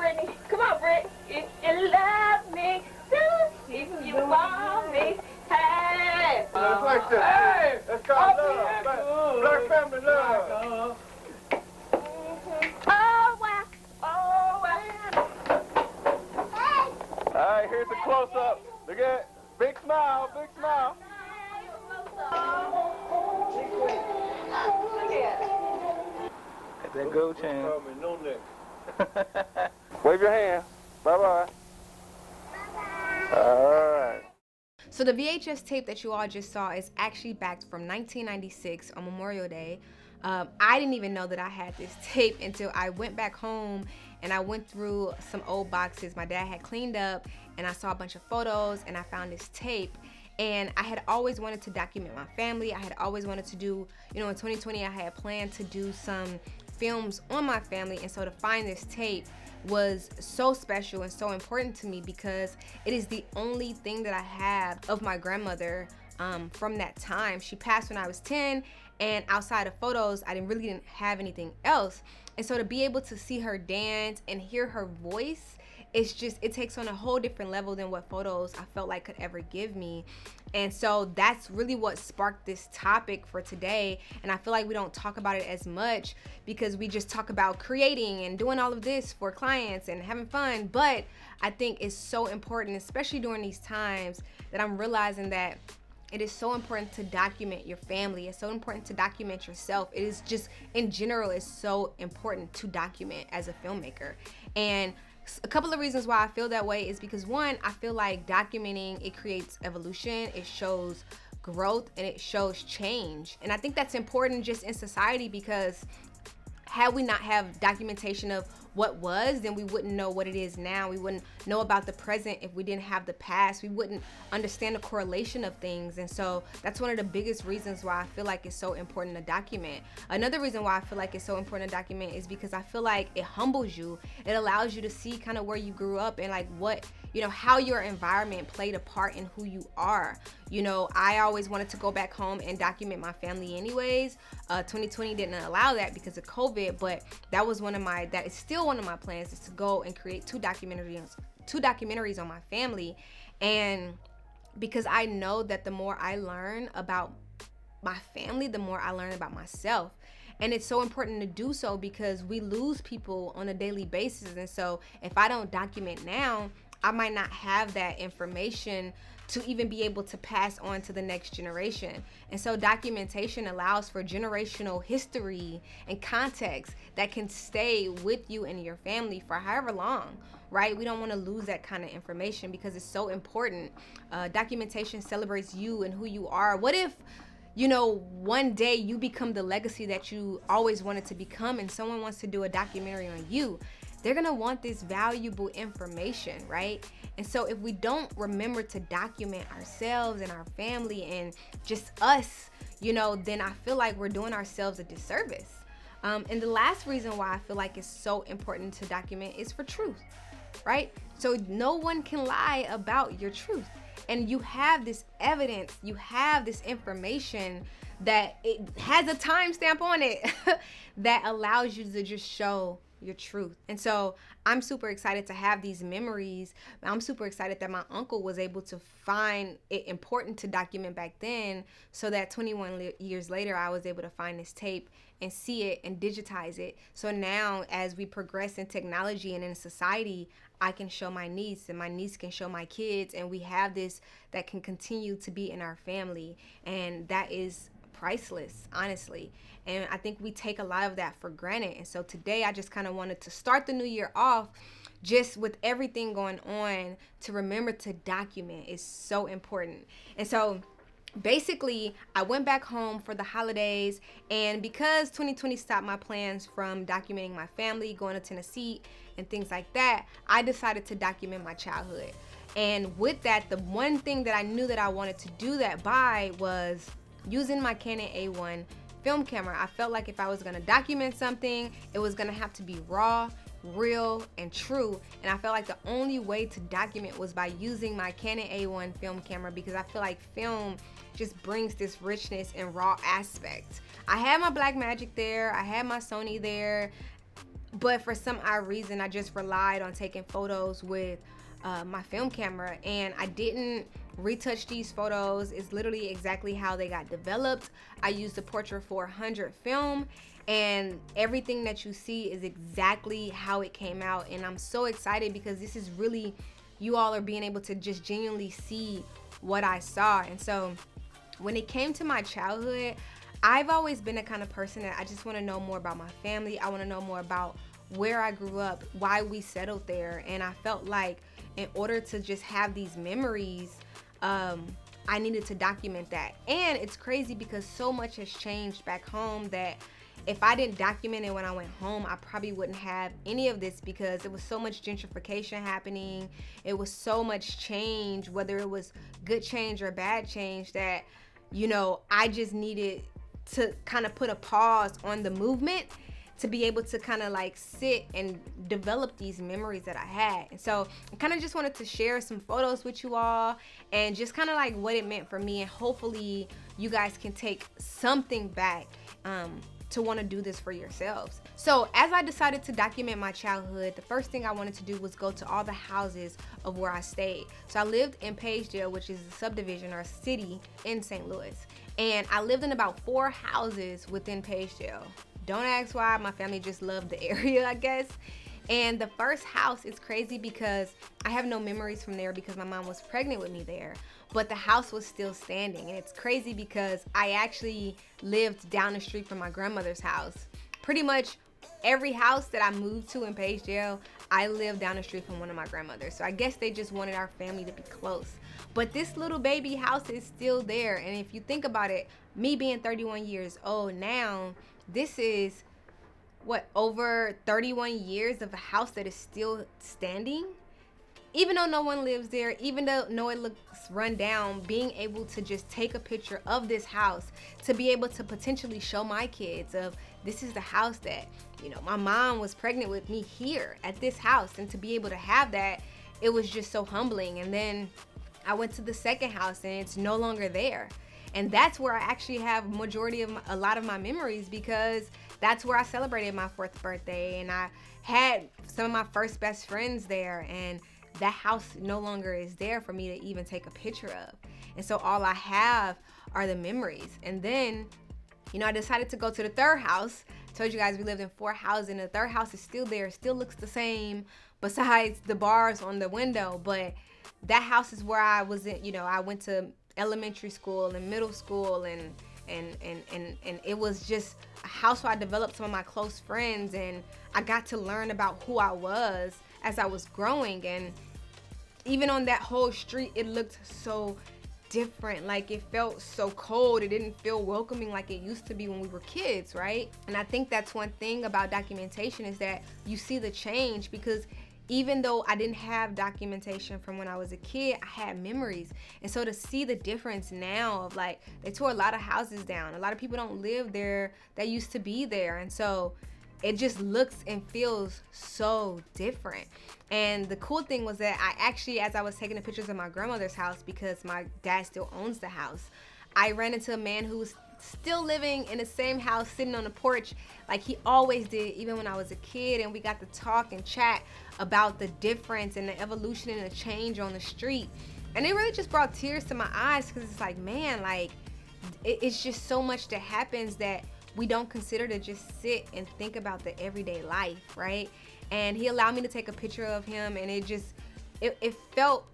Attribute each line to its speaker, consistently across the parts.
Speaker 1: Brittney. Come on, Britt. If you love me, if you want me, hey.
Speaker 2: Let's like this. Hey. That's called love. Black family love.
Speaker 1: Oh, wow. Oh, wow.
Speaker 2: All right, here's the close-up. Look at it. Big smile, big smile.
Speaker 3: Got that gold chain.
Speaker 2: No Wave your hand. Bye-bye. All right.
Speaker 4: So the VHS tape that you all just saw is actually back from 1996 on Memorial Day. I didn't even know that I had this tape until I went back home and I went through some old boxes my dad had cleaned up, and I saw a bunch of photos and I found this tape. And I had always wanted to document my family. I had always wanted to do, in 2020 I had planned to do some films on my family, and so to find this tape was so special and so important to me because it is the only thing that I have of my grandmother from that time. She passed when I was 10, and outside of photos I really didn't have anything else. And so to be able to see her dance and hear her voice, it takes on a whole different level than what photos I felt like could ever give me. And so that's really what sparked this topic for today. And I feel like we don't talk about it as much because we just talk about creating and doing all of this for clients and having fun. But I think it's so important, especially during these times, that I'm realizing that it is so important to document your family. It's so important to document yourself. It is just, in general, it's so important to document as a filmmaker. And a couple of reasons why I feel that way is because, one, I feel like documenting, it creates evolution, it shows growth, and it shows change. And I think that's important just in society because had we not have documentation of what was, then we wouldn't know what it is now. We wouldn't know about the present if we didn't have the past. We wouldn't understand the correlation of things. And so that's one of the biggest reasons why I feel like it's so important to document. Another reason why I feel like it's so important to document is because I feel like it humbles you. It allows you to see kind of where you grew up and like what, how your environment played a part in who you are. I always wanted to go back home and document my family anyways. 2020 didn't allow that because of COVID, but that is still one of my plans, is to go and create two documentaries on my family. And because I know that the more I learn about my family, the more I learn about myself. And it's so important to do so because we lose people on a daily basis. And so if I don't document now, I might not have that information to even be able to pass on to the next generation. And so documentation allows for generational history and context that can stay with you and your family for however long, right? We don't want to lose that kind of information because it's so important. Documentation celebrates you and who you are. What if, one day you become the legacy that you always wanted to become and someone wants to do a documentary on you? They're gonna want this valuable information, right? And so if we don't remember to document ourselves and our family and just us, then I feel like we're doing ourselves a disservice. And the last reason why I feel like it's so important to document is for truth, right? So no one can lie about your truth. And you have this evidence, you have this information that it has a timestamp on it that allows you to just show your truth. And so I'm super excited to have these memories. I'm super excited that my uncle was able to find it important to document back then, so that 21 years later I was able to find this tape and see it and digitize it. So now as we progress in technology and in society, I can show my niece and my niece can show my kids, and we have this that can continue to be in our family, and that is priceless, honestly. And I think we take a lot of that for granted. And so today I just kind of wanted to start the new year off just with everything going on, to remember to document is so important. And so basically I went back home for the holidays, and because 2020 stopped my plans from documenting my family, going to Tennessee and things like that, I decided to document my childhood. And with that, the one thing that I knew that I wanted to do that by was using my Canon A-1 film camera. I felt like if I was gonna document something, it was gonna have to be raw, real, and true. And I felt like the only way to document was by using my Canon A-1 film camera, because I feel like film just brings this richness and raw aspect. I had my Blackmagic there, I had my Sony there, but for some odd reason, I just relied on taking photos with my film camera, and I didn't retouch these photos. It's literally exactly how they got developed. I used the Portrait 400 film, and everything that you see is exactly how it came out. And I'm so excited because this is really, you all are being able to just genuinely see what I saw. And so when it came to my childhood, I've always been the kind of person that I just want to know more about my family. I want to know more about where I grew up, why we settled there. And I felt like in order to just have these memories, I needed to document that. And it's crazy because so much has changed back home that if I didn't document it when I went home, I probably wouldn't have any of this, because there was so much gentrification happening. It was so much change, whether it was good change or bad change, that, you know, I just needed to kind of put a pause on the movement to be able to kind of like sit and develop these memories that I had. And so I kind of just wanted to share some photos with you all and just kind of like what it meant for me, and hopefully you guys can take something back to want to do this for yourselves. So as I decided to document my childhood, the first thing I wanted to do was go to all the houses of where I stayed. So I lived in Pagedale, which is a subdivision or a city in St. Louis. And I lived in about 4 houses within Pagedale. Don't ask why, my family just loved the area, I guess. And the first house is crazy because I have no memories from there because my mom was pregnant with me there, but the house was still standing. And it's crazy because I actually lived down the street from my grandmother's house. Pretty much every house that I moved to in Pagedale, I lived down the street from one of my grandmothers. So I guess they just wanted our family to be close. But this little baby house is still there. And if you think about it, me being 31 years old now, this is what, over 31 years of a house that is still standing. Even though no one lives there, even though it looks run down, being able to just take a picture of this house to be able to potentially show my kids of, this is the house that, you know, my mom was pregnant with me here at this house. And to be able to have that, it was just so humbling. And then I went to the second house and it's no longer there. And that's where I actually have a lot of my memories, because that's where I celebrated my 4th birthday, and I had some of my first best friends there, and that house no longer is there for me to even take a picture of. And so all I have are the memories. And then, you know, I decided to go to the 3rd house. I told you guys we lived in 4 houses, and the 3rd house is still there. It still looks the same besides the bars on the window. But that house is where I was in, you know, I went to elementary school and middle school, and it was just a house where I developed some of my close friends, and I got to learn about who I was as I was growing. And even on that whole street, it looked so different. Like, it felt so cold. It didn't feel welcoming like it used to be when we were kids, right? And I think that's one thing about documentation, is that you see the change, because even though I didn't have documentation from when I was a kid, I had memories. And so to see the difference now of, like, they tore a lot of houses down. A lot of people don't live there that used to be there. And so it just looks and feels so different. And the cool thing was that I actually, as I was taking the pictures of my grandmother's house, because my dad still owns the house, I ran into a man who was still living in the same house, sitting on the porch like he always did, even when I was a kid. And we got to talk and chat about the difference and the evolution and the change on the street. And it really just brought tears to my eyes, because it's like, man, like, it's just so much that happens that we don't consider to just sit and think about the everyday life, right? And he allowed me to take a picture of him, and it felt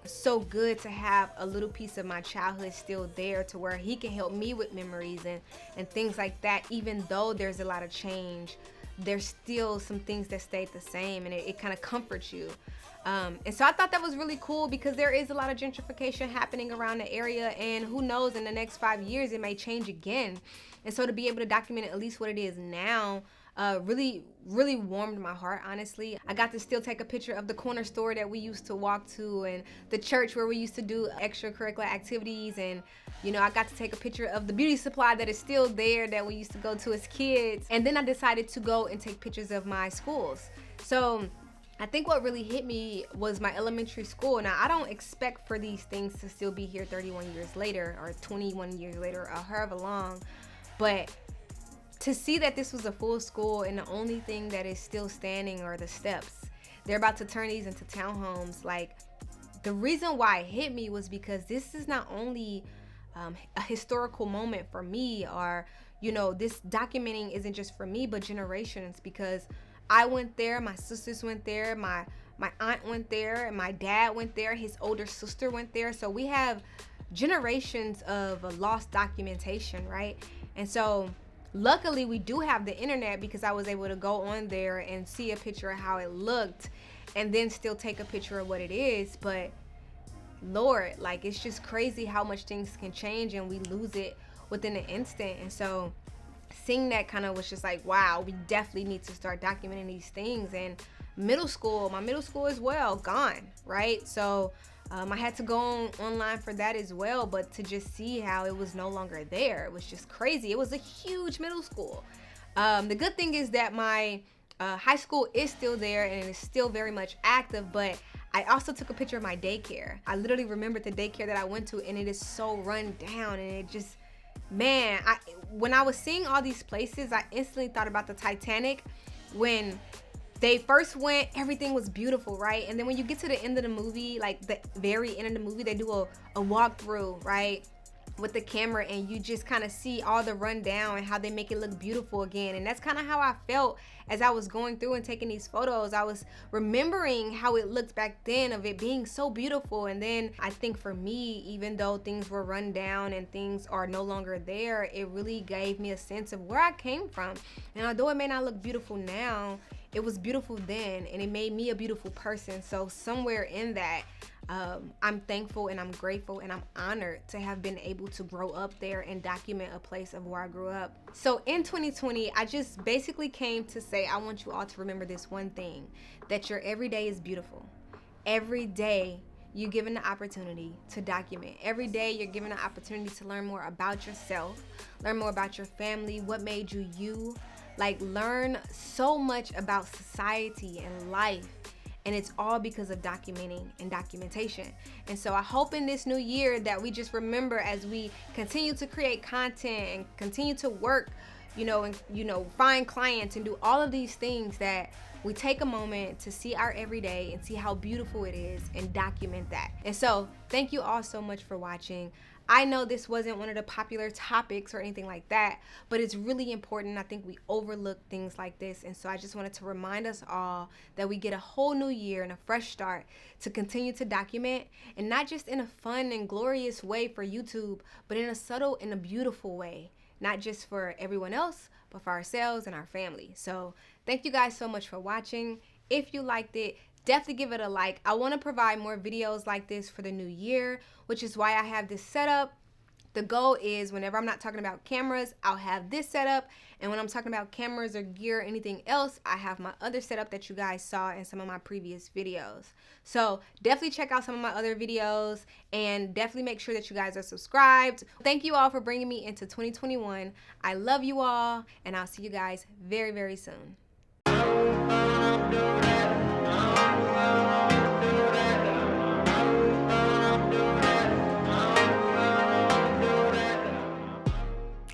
Speaker 4: so good to have a little piece of my childhood still there, to where he can help me with memories and things like that. Even though there's a lot of change, there's still some things that stayed the same, and it kind of comforts you. And so I thought that was really cool, because there is a lot of gentrification happening around the area, and who knows, in the next 5 years it may change again. And so to be able to document at least what it is now, really warmed my heart, honestly. I got to still take a picture of the corner store that we used to walk to, and the church where we used to do extracurricular activities. And, you know, I got to take a picture of the beauty supply that is still there that we used to go to as kids. And then I decided to go and take pictures of my schools. So I think what really hit me was my elementary school. Now, I don't expect for these things to still be here 31 years later or 21 years later or however long, but to see that this was a full school and the only thing that is still standing are the steps. They're about to turn these into townhomes. Like, the reason why it hit me was because this is not only a historical moment for me, or, you know, this documenting isn't just for me, but generations, because I went there, my sisters went there, my aunt went there, and my dad went there, his older sister went there. So we have generations of lost documentation, right? And so luckily we do have the internet, because I was able to go on there and see a picture of how it looked and then still take a picture of what it is. But Lord, like, it's just crazy how much things can change and we lose it within an instant. And so seeing that kind of was just like, wow, we definitely need to start documenting these things. And my middle school as well, gone, right? So I had to go online for that as well, but to just see how it was no longer there, it was just crazy. It was a huge middle school. The good thing is that my high school is still there and it is still very much active, but I also took a picture of my daycare. I literally remembered the daycare that I went to, and it is so run down, and it just, man, when I was seeing all these places, I instantly thought about the Titanic. When they first went, everything was beautiful, right? And then when you get to the end of the movie, like the very end of the movie, they do a walkthrough, right, with the camera, and you just kind of see all the rundown and how they make it look beautiful again. And that's kind of how I felt as I was going through and taking these photos. I was remembering how it looked back then, of it being so beautiful. And then I think for me, even though things were run down and things are no longer there, it really gave me a sense of where I came from. And although it may not look beautiful now, it was beautiful then, and it made me a beautiful person. So somewhere in that, I'm thankful and I'm grateful and I'm honored to have been able to grow up there and document a place of where I grew up. So in 2020, I just basically came to say, I want you all to remember this one thing, that your everyday is beautiful. Every day you're given the opportunity to document. Every day you're given the opportunity to learn more about yourself, learn more about your family, what made you you. Like, learn so much about society and life. And it's all because of documenting and documentation. And so I hope in this new year that we just remember, as we continue to create content and continue to work, and find clients and do all of these things, that we take a moment to see our everyday and see how beautiful it is and document that. And so thank you all so much for watching. I know this wasn't one of the popular topics or anything like that, but it's really important. I think we overlook things like this. And so I just wanted to remind us all that we get a whole new year and a fresh start to continue to document, and not just in a fun and glorious way for YouTube, but in a subtle and a beautiful way, not just for everyone else, but for ourselves and our family. So thank you guys so much for watching. If you liked it, definitely give it a like. I want to provide more videos like this for the new year, which is why I have this set up. The goal is, whenever I'm not talking about cameras, I'll have this set up, and when I'm talking about cameras or gear or anything else, I have my other setup that you guys saw in some of my previous videos. So definitely check out some of my other videos, and definitely make sure that you guys are subscribed. Thank you all for bringing me into 2021. I love you all, and I'll see you guys very, very soon.